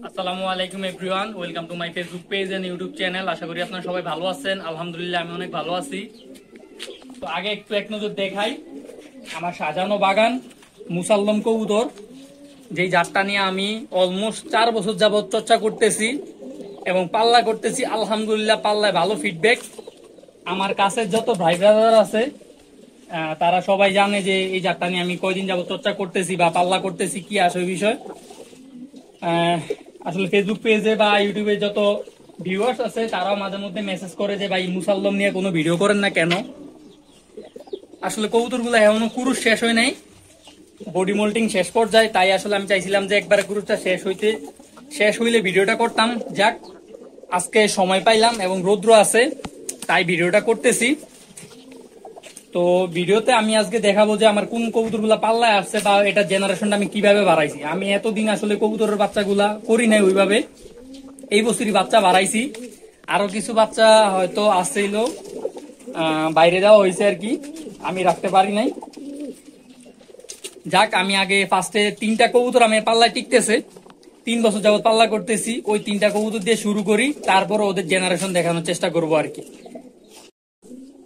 আসসালামু আলাইকুম everyone, welcome to my Facebook page and YouTube channel. আশা করি আপনারা সবাই ভালো আছেন। আলহামদুলিল্লাহ আমি অনেক ভালো আছি। তো আগে একটু এক নজর দেখাই আমার সাজানো বাগান মুসাল্লম কবুতর, যেই জাতটা নিয়ে আমি অলমোস্ট 4 বছর যাবত চর্চা করতেছি এবং পাল্লা করতেছি। আলহামদুলিল্লাহ পাল্লায় ভালো ফিডব্যাক। আমার কাছে যত ভাই ব্রাদার আছে তারা সবাই জানে যে এই জাতটা নিয়ে আমি কয়দিন যাবত চর্চা করতেছি বা পাল্লা করতেছি, কি আসলে বিষয়। আহ, আসলে ফেসবুক পেজে বা ইউটিউবে যত ভিউয়ার্স আছে তারাও মাঝে মধ্যে মেসেজ করে যে ভাই মুসাল্লম নিয়ে কোনো ভিডিও করেন না কেন। আসলে কবুতরগুলো এখনো কুরুশ শেষ হয় নাই, বডি মোল্টিং শেষ পর্যায়ে, তাই আসলে আমি চাইছিলাম যে একবারে কুরুশটা শেষ হইলে ভিডিওটা করতাম। যাক, আজকে সময় পাইলাম এবং রৌদ্র আছে তাই ভিডিওটা করতেছি। তো ভিডিওতে আমি আজকে দেখাবো যে আমার কোন কবুতরগুলা পাল্লায় আসছে বা এটা জেনারেশনটা আমি কিভাবে বাড়াইছি। আমি এতদিন আসলে কবুতরের বাচ্চাগুলা করি নাই ওইভাবে, এই বছরই বাচ্চা বাড়াইছি। আরো কিছু বাচ্চা হয়তো আসছিল, বাইরে দেওয়া হয়েছে আর কি, আমি রাখতে পারি নাই। যাক, আমি আগে ফার্স্টে 3টা কবুতর আমি পাল্লায় টিকতেছে, 3 বছর যাবত পাল্লা করতেছি, ওই 3টা কবুতর দিয়ে শুরু করি, তারপর ওদের জেনারেশন দেখানোর চেষ্টা করবো আর কি।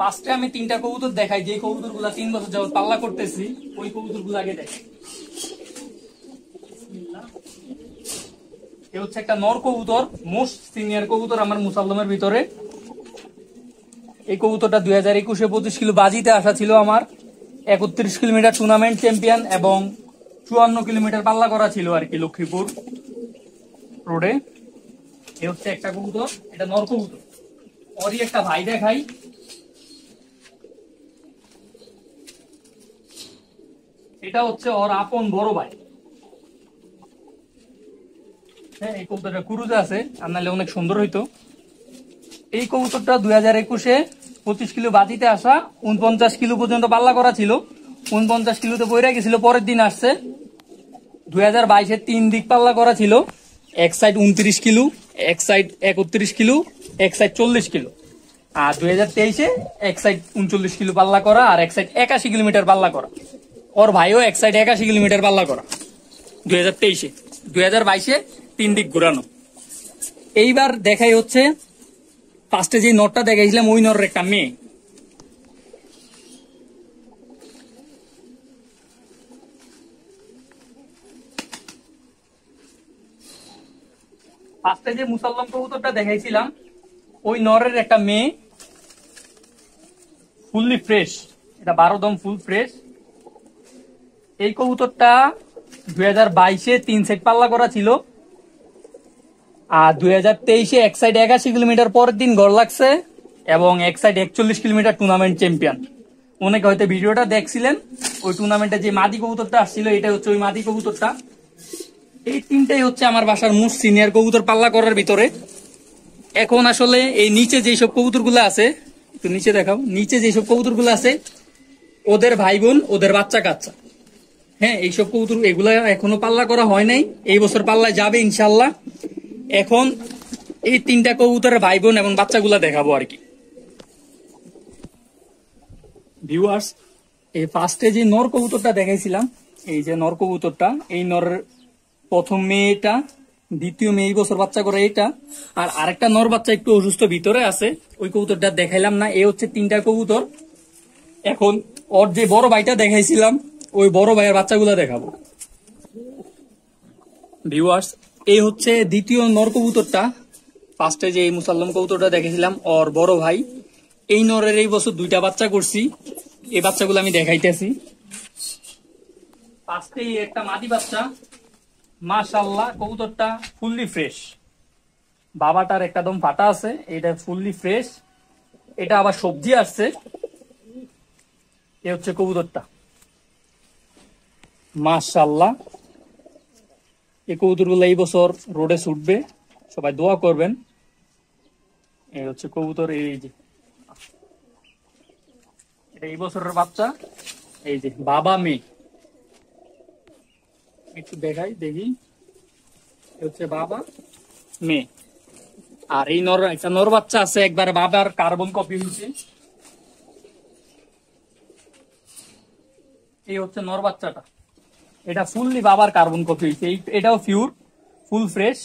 ফার্স্টে আমি 3টা কবুতর দেখাই, যে কবুতর গুলা 3 বছর যাবত পাল্লা করতেছি ওই কবুতর গুলো আগে দেখাই। এ হচ্ছে একটা নর কবুতর, মোস্ট সিনিয়র কবুতর আমার মুসাল্লমের ভিতরে। এই কবুতরটা 2021-এ 25 কিলো বাজিতে আসা ছিল আমার, 31 কিলোমিটার টুর্নামেন্ট চ্যাম্পিয়ন এবং 54 কিলোমিটার পাল্লা করা ছিল আর কি লক্ষ্মীপুর রোডে। এ হচ্ছে একটা কবুতর, এটা নর কবুতর। ওরই একটা ভাই দেখাই, এটা হচ্ছে ওর আপন বড় ভাই। হ্যাঁ, এই কবুতরটা কুরুজে আছে, আর নাহলে অনেক সুন্দর হইতো। এই কবুতরটা 2021-এ 25 কিলো বাজিতে আসা, 49 কিলো পর্যন্ত পাল্লা করা ছিল, 49 কিলোতে বইরা গেছিল, পরের দিন আসছে। 2022-এ 3 দিক পাল্লা করা ছিল, এক সাইড 29 কিলো, এক সাইড 31 কিলো, এক সাইড 40 কিলো। আর 2023-এ এক সাইড 39 কিলো পাল্লা করা আর এক সাইড 81 কিলোমিটার পাল্লা করা। ওর ভাইও এক সাইড 81 কিলোমিটার পাল্লা করা 2023-এ। 2022-এ 3 দিক ঘুরানো। এইবার দেখাই হচ্ছে ফার্স্টে যে নটটা দেখাইছিলাম ওই নরের একটা মেয়ে। ফার্স্টে যে মুসাল্লাম কবুতরটা দেখাইছিলাম ওই নরের একটা মেয়ে, ফুললি ফ্রেশ, এটা 12 দম ফুল ফ্রেশ। এই কবুতরটা 2022-এ 3 সেট পাল্লা করা ছিল, আর 2023-এ এক সাইড 81 কিলোমিটার পরের দিন গড় লাগছে এবং এক সাইড 41 কিলোমিটার টুর্নামেন্ট চ্যাম্পিয়ন। অনেকে হয়তো ভিডিওটা দেখছিলেন, ওই টুর্নামেন্টে যে মাদি কবুতরটা আসছিল এটা হচ্ছে ওই মাদি কবুতরটা। এই 3টাই হচ্ছে আমার বাসার মোস্ট সিনিয়র কবুতর পাল্লা করার ভিতরে। এখন আসলে এই নিচে যেসব কবুতর গুলো আছে, একটু নিচে দেখাও, নিচে যেসব কবুতর গুলো আছে ওদের ভাই বোন, ওদের বাচ্চা কাচ্চা। হ্যাঁ, এইসব কবুতর এগুলা এখনো পাল্লা করা হয় নাই, এই বছর পাল্লায় যাবে ইনশাল্লাহ। এখন এই 3টা কবুতরের ভাই বোন এবং বাচ্চাগুলা দেখাবো আর কি ভিউয়ার্স। এই ফার্স্টে যে নর কবুতরটা দেখাইছিলাম, এই যে নর কবুতরটা, এই নরের প্রথম মেয়েটা, দ্বিতীয় মেয়ে এই বছর বাচ্চা করে এইটা, আর আরেকটা নর বাচ্চা একটু অসুস্থ ভিতরে আছে, ওই কবুতরটা দেখাইলাম না। এই হচ্ছে 3টা কবুতর। এখন ওর যে বড় ভাইটা দেখাইছিলাম ওই বড় ভাইয়ের বাচ্চাগুলা দেখাবো ভিউয়ার্স। এই হচ্ছে দ্বিতীয় নর কবুতরটা। ফার্স্টে যে এই মুসাল্লম কবুতরটা দেখেছিলাম ওর বড় ভাই, এই নরের এই বছর 2টা বাচ্চা করছি, এই বাচ্চাগুলো আমি দেখাইতেছি। ফার্স্টে একটা মাদি বাচ্চা, মাশাআল্লাহ কবুতরটা ফুললি ফ্রেশ, বাবাটার একদম ফাটা আছে, এটা ফুললি ফ্রেশ। এটা আবার সবজি আসছে। এ হচ্ছে কবুতরটা, মাশাআল্লাহ। এই কবুতরগুলো এই বছর রোডে ছুটবে, সবাই দোয়া করবেন। এই হচ্ছে কবুতর, এই যে এটা এই বছরের বাচ্চা, এই যে বাবা মেয়ে, একটু দেখাই দেখি, হচ্ছে বাবা মেয়ে। আর এই নর একটা নর বাচ্চা আছে, একবার বাবার কার্বন কপি হয়েছে। এই হচ্ছে নর বাচ্চাটা, এটা ফুললি বাবার কার্বন কপি হয়েছে, এটাও pure full fresh.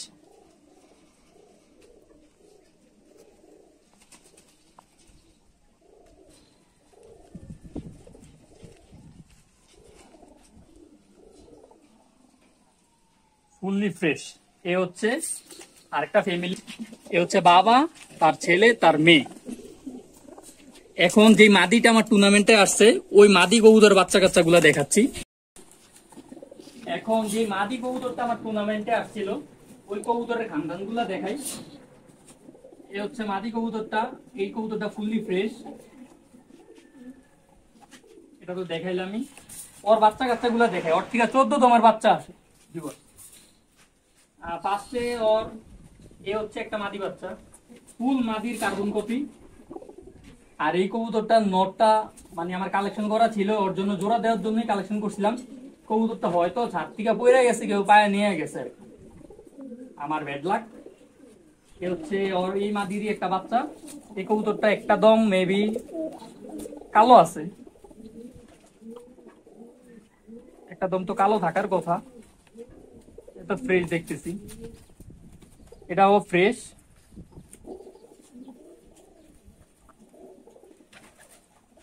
Fully fresh. এ হচ্ছে আরেকটা ফ্যামিলি, এ হচ্ছে বাবা, তার ছেলে, তার মেয়ে। এখন যে মাদিটা আমার টুর্নামেন্টে আসছে ওই মাদি কবুতর বাচ্চা কাচ্চা গুলা দেখাচ্ছি। এখন যে মাদি কবুতরটা আমার টুর্নামেন্টে আসছিল ওই কবুতরের খানদান গুলা দেখাই। এ হচ্ছে মাদি কবুতরটা, এই কবুতরটা ফুললি ফ্রেশ, এটা তো দেখাইলামই। ওর বাচ্চা কাচ্চা গুলা দেখাই, ওর থেকে 14 তোমার বাচ্চা আছে। পাশে ওর এ হচ্ছে একটা মাদি বাচ্চা, ফুল মাদির কার্বন কপি। আর এই কবুতরটা নটটা মানে আমার কালেকশন করা ছিল, ওর জন্য জোড়া দেওয়ার জন্য কালেকশন করছিলাম। কবুতরটা হয়তো ছাদ থেকে পড়ে গেছে, কেউ পায়ে নিয়ে গেছে, আমার ব্যাড লাক। এ হচ্ছে ওর এই মাদিরই একটা বাচ্চা। এই কবুতরটা একটা দম মেবি কালো আছে, একটা দম তো কালো থাকার কথা। এটা ফ্রেশ দেখতেছি, এটাও ফ্রেশ।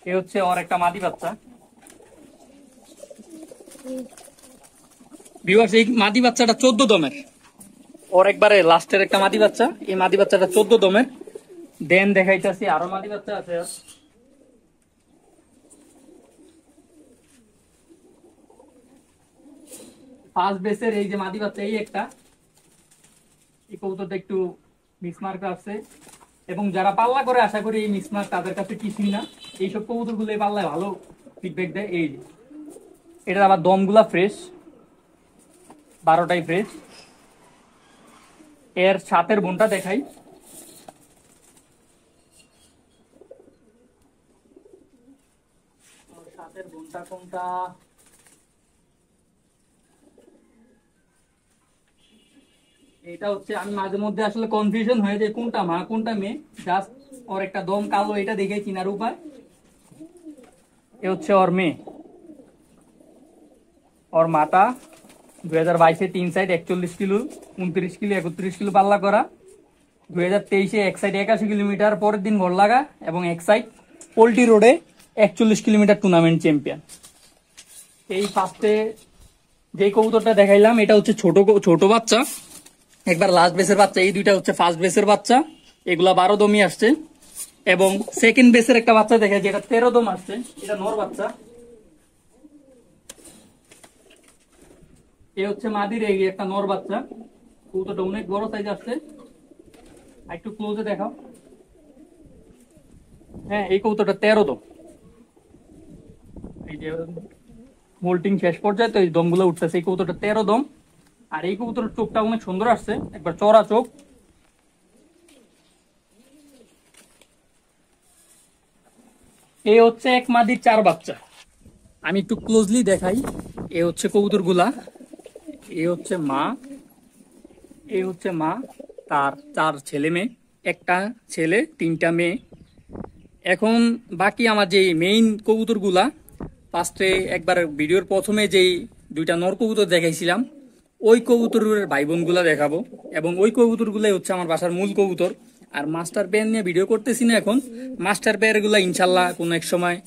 এ হচ্ছে ওর একটা মাদি বাচ্চা। ভিউয়ার্স, এই মাদি বাচ্চাটা 14 দমের, ওর একবারে লাস্টের একটা মাদি বাচ্চা। এই মাদি বাচ্চাটা 14 দমের। দেন দেখাইতেছি আরো মাদি বাচ্চা আছে। ফার্স্ট বেসের এই যে মাদি বাচ্চা, এই একটা, এই কবুতরটা একটু মিসমার্ক আছে, এবং যারা পাল্লা করে আশা করি এই মিসমার্ক তাদের কাছে কিছুই না। এইসব কবুতর গুলো পাল্লায় ভালো ফিডব্যাক দেয়। এই এটা আবার দমগুলা ফ্রেশ, 12টাই ফ্রেশ। এর ছাতের বোনটা দেখাই। ছাতের বোনটা কোনটা, এটা হচ্ছে আমি মাঝে মধ্যে আসলে কনফিউশন হয়ে যায় কোনটা মা কোনটা মেয়ে। জাস্ট ওর একটা দম কালো, এটা দেখে চিনার উপায়। এ হচ্ছে ওর মেয়ে। ওর মাটা 2022-এ 3 সাইড 41 কিলো, 29 কিলো, 31 কিলো পাল্লা করা। 2023-এ এক সাইড 81 কিলোমিটার পরের দিন ঘর লাগা, এবং এক সাইড পোল্ট্রি রোডে 41 কিলোমিটার টুর্নামেন্ট চ্যাম্পিয়ন। এই ফার্স্টে যে কবুতরটা দেখাইলাম এটা হচ্ছে ছোট বাচ্চা, একবার লাস্ট বেসের বাচ্চা। এই দুইটা হচ্ছে ফার্স্ট বেসের বাচ্চা, এগুলা 12 দমই আসছে। এবং সেকেন্ড বেসের একটা বাচ্চা দেখায় যেটা 13 দম আসছে, এটা নর বাচ্চা। এই হচ্ছে মাদির এই একটা নর বাচ্চা, কবুতরটা অনেক বড় সাইজ আসছে। একটু ক্লোজে দেখাও। হ্যাঁ, এই কবুতরটা 13 দম। এই যে মোল্টিং শেষ পর্যায়ে তো এই দমগুলো উঠতেছে। এই কবুতরটা 13 দম। আর এই কবুতরের চোখটা অনেক সুন্দর আসছে, একবার চড়া চোখ। এই হচ্ছে এক মাদির 4 বাচ্চা। আমি একটু ক্লোজলি দেখাই। এ হচ্ছে কবুতর গুলা, এ হচ্ছে মা, এ হচ্ছে মা, তার 4 ছেলে মেয়ে, একটা ছেলে 3টা মেয়ে। এখন বাকি আমার যে মেইন কবুতর গুলা, ফার্স্টে একবার ভিডিওর প্রথমে যেই 2টা নর কবুতর দেখাইছিলাম ওই কবুতরের ভাই বোন গুলা দেখাবো। এবং ওই কবুতর গুলাই হচ্ছে আমার বাসার মূল কবুতর। আর মাস্টার পেয়ার নিয়ে ভিডিও করতেছি না এখন, মাস্টার পেয়ার গুলা ইনশাল্লাহ কোনো এক সময়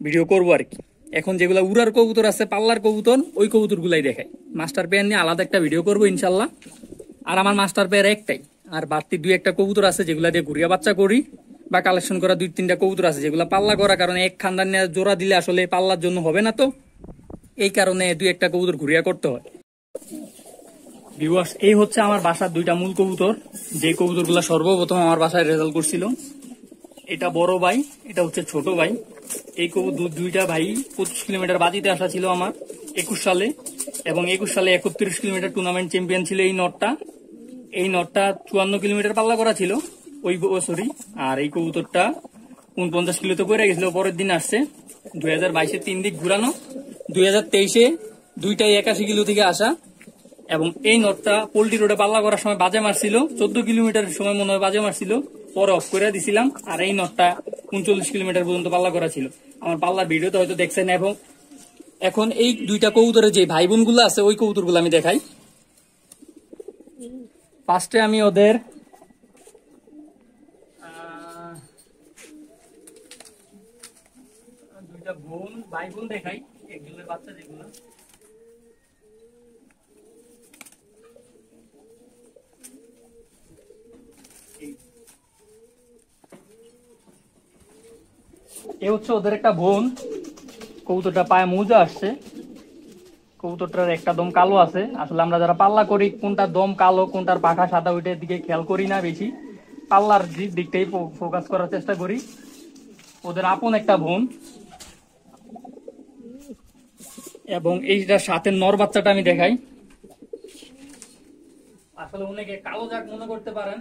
ভিডিও করবো আর কি। এখন যেগুলা উড়ার কবুতর আছে, পাল্লার কবুতর, ওই কবুতর গুলাই দেখাই। মাস্টার পেয়ার নিয়ে আলাদা একটা ভিডিও করবো ইনশাল্লাহ। আর আমার মাস্টার পেয়ার একটাই, আর বাড়তি 2-1টা কবুতর আছে যেগুলা দিয়ে ঘুরিয়া বাচ্চা করি, বা কালেকশন করা 2-3টা কবুতর আছে যেগুলা পাল্লা করা, কারণ এক খানদান নিয়ে জোড়া দিলে আসলে পাল্লার জন্য হবে না, তো এই কারণে 2-1টা কবুতর ঘুরিয়া করতে হয়। ভিউয়ার্স, এই হচ্ছে আমার বাসার 2টা মূল কবুতর, যে কবুতর গুলা সর্বপ্রথম আমার বাসায় রেজাল্ট করছিল। এটা বড় ভাই, এটা হচ্ছে ছোট ভাই। এই কবুতর 2টা ভাই 25 কিলোমিটার বাজিতে আসা ছিল আমার 21 সালে, এবং 21 সালে 31 কিলোমিটার টুর্নামেন্ট চ্যাম্পিয়ন ছিল এই নটটা। এই নটটা 54 কিলোমিটার পাল্লা করা ছিল ওই বছরই। আর এই কবুতরটা 49 কিলোতে পড়ে গেছিল, পরের দিন আসছে। 2022-এ 3 দিক ঘুরানো, 2023-এ 2টাই 81 কিলো থেকে আসা। এবং এই নটটা পোল্ট্রি রোডে পাল্লা করার সময় বাজে মারছিল, 14 কিলোমিটারের সময় মনে হয় বাজে মারছিল, পরে অফ করে দিছিলাম। আর এই নটটা 39 কিলোমিটার পর্যন্ত পাল্লা করা ছিল। আমার পাল্লার ভিডিওতে হয়তো দেখছেন। এবং এখন এই 2টা কবুতরের যে ভাই বোন গুলো আছে ওই কবুতর গুলো আমি দেখাই। ফার্স্টে আমি ওদের দুইটা বোন ভাই বোন দেখাই, এগুলোর বাচ্চা যেগুলো। এ হচ্ছে ওদের একটা বোন। কবুতরটা পায়ে মোজা আসছে, কবুতরটার একটা দম কালো আছে। আসলে আমরা যারা পাল্লা করি কোনটার দম কালো কোনটার পাখা সাদা ওইটার দিকে খেয়াল করি না বেশি, পাল্লার দিকটাই ফোকাস করার চেষ্টা করি। ওদের আপন একটা বোন। এবং এইটার সাথে নর বাচ্চাটা আমি দেখাই। আসলে অনেকে কালো জাক মনে করতে পারেন,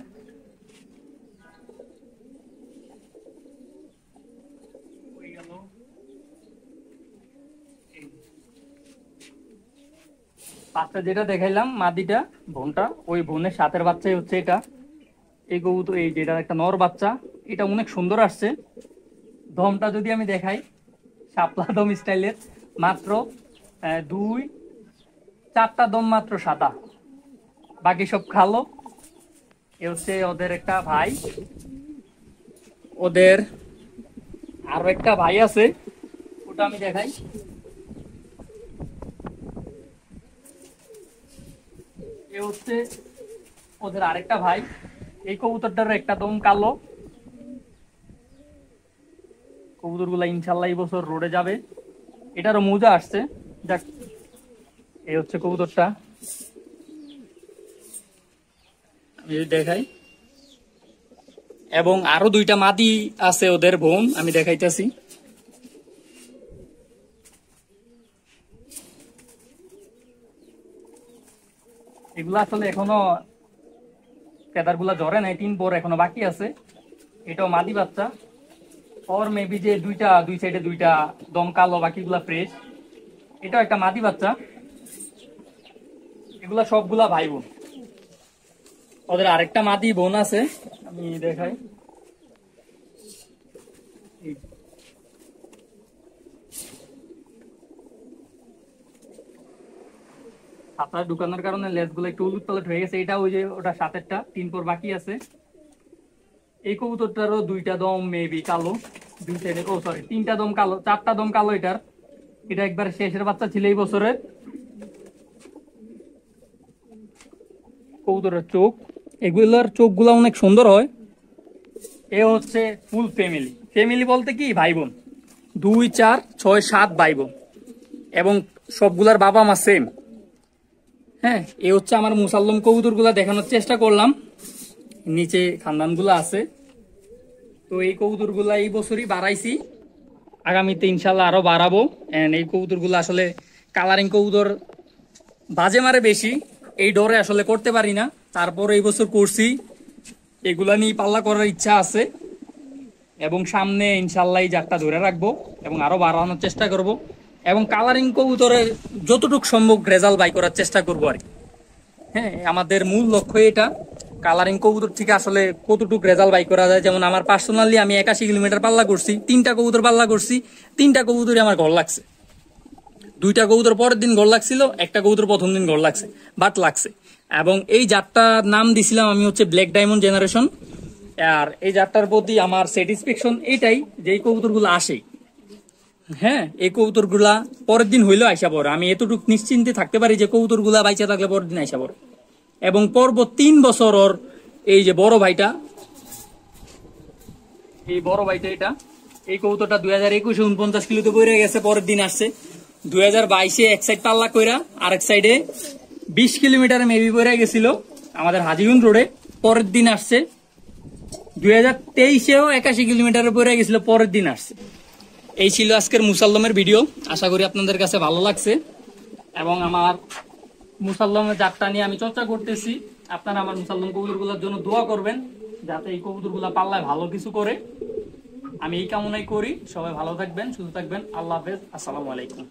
বাচ্চা যেটা দেখাইলাম মাদিটা বোনটা, ওই বোনের সাথের বাচ্চাই হচ্ছে এটা। এই কবুতর এই যেটা একটা নর বাচ্চা, এটা অনেক সুন্দর আসছে। দমটা যদি আমি দেখাই, শাপলা দম স্টাইলের, মাত্র 2-4টা দম মাত্র সাদা, বাকি সব কালো। এ হচ্ছে ওদের একটা ভাই। ওদের আরো একটা ভাই আছে, ওটা আমি দেখাই। এ হচ্ছে ওদের আরেকটা ভাই। এই কবুতরটার একটা দম কালো। কবুতর গুলা ইনশাল্লাহ এই বছর রোডে যাবে। এটারও মোজা আসছে। যাক, এই হচ্ছে কবুতরটা, আমি দেখাই। এবং আরো দুইটা মাদি আছে ওদের বোন, আমি দেখাইতেছি। এগুলা আসলে এখনো ফেদার গুলা ঝরে নাই, 3 পর এখনো বাকি আছে। এটাও মাদি বাচ্চা। ওর মেবি যে দুই সাইডে দুইটা দম কালো, বাকিগুলা ফ্রেশ। এটাও একটা মাদি বাচ্চা। এগুলা সবগুলা ভাই বোন। ওদের আরেকটা মাদি বোন আছে, আমি দেখাই। ছাতা ঢুকানোর কারণে লেজ গুলো একটু উলট পালট হয়ে গেছে। এটা ওই যে ওটা সাতেরটা, 3 পর বাকি আছে। এই কবুতরটারও দুইটা দম মেবি কালো, দুই সাইডে, ও সরি 3টা দম কালো, 4টা দম কালো এটার। এটা একবার শেষের বাচ্চা ছিল এই বছরের। কবুতরের চোখ, এগুলোর চোখগুলো অনেক সুন্দর হয়। এ হচ্ছে ফুল ফ্যামিলি। ফ্যামিলি বলতে কি, ভাই বোন 2, 4, 6, 7 ভাই বোন, এবং সবগুলার বাবা মা সেম। হ্যাঁ, এ হচ্ছে আমার মুসাল্লম কবুতর গুলা দেখানোর চেষ্টা করলাম। নিচে খানদান গুলা আছে। তো এই কবুতর গুলা এই বছরই বাড়াইছি, আগামীতে ইনশাল্লাহ আরো বাড়াবো। এন্ড এই কবুতর গুলা আসলে কালারিং কবুতর বাজে মারে বেশি, এই ডরে আসলে করতে পারি না। তারপর এই বছর করছি, এগুলা নিয়ে পাল্লা করার ইচ্ছা আছে। এবং সামনে ইনশাল্লাহ এই জাতটা ধরে রাখবো এবং আরো বাড়ানোর চেষ্টা করব। এবং কালারিং কবুতরে যতটুকু সম্ভব রেজাল্ট বাই করার চেষ্টা করবো আর কি। হ্যাঁ, আমাদের মূল লক্ষ্য এটা। কালারিং কবুতর থেকে আসলে কতটুকু রেজাল্ট বাই করা যায়। যেমন আমার পার্সোনালি আমি 81 কিলোমিটার পাল্লা করছি, 3টা কবুতর পাল্লা করছি, 3টা কবুতরই আমার ঘর লাগছে। 2টা কবুতর পরের দিন ঘর লাগছিল, একটা কবুতর প্রথম দিন ঘর লাগছে, বাট লাগছে। এবং এই জাতটার নাম দিছিলাম আমি হচ্ছে ব্ল্যাক ডায়মন্ড জেনারেশন। আর এই জাতটার প্রতি আমার স্যাটিসফ্যাকশন এইটাই যে এই কবুতরগুলো আসে। হ্যাঁ, এই কবুতরগুলা পরের দিন হইলেও আইসা পড়ে। আমি এতটুকু নিশ্চিন্তে থাকতে পারি যে কবুতরগুলা বাইচা থাকলে পরের দিন আইসা পড়ে। এবং পর্ব 3 বছর ওর এই যে বড় ভাইটা, এটা এই কবুতরটা 2021-এ 49 কিলোতে পড়ে গেছে, পরের দিন আসছে। 2022-এ এক সাইড পাল্লা কইরা আরেক সাইডে 20 কিলোমিটার মেবি পড়ে গেছিল আমাদের হাজিগঞ্জ রোডে, পরের দিন আসছে। 2023-এও 81 কিলোমিটারে পড়ে গেছিল, পরের দিন আসছে। এই ছিল আজকের মুসাল্লমের ভিডিও। আশা করি আপনাদের কাছে ভালো লাগছে। এবং আমার মুসাল্লমের জাতটা নিয়ে আমি চর্চা করতেছি। আপনারা আমার মুসাল্লম কবুতরগুলোর জন্য দোয়া করবেন, যাতে এই কবুতরগুলা পাল্লায় ভালো কিছু করে। আমি এই কামনাই করি। সবাই ভালো থাকবেন, সুস্থ থাকবেন। আল্লাহ হাফেজ, আসসালামু আলাইকুম।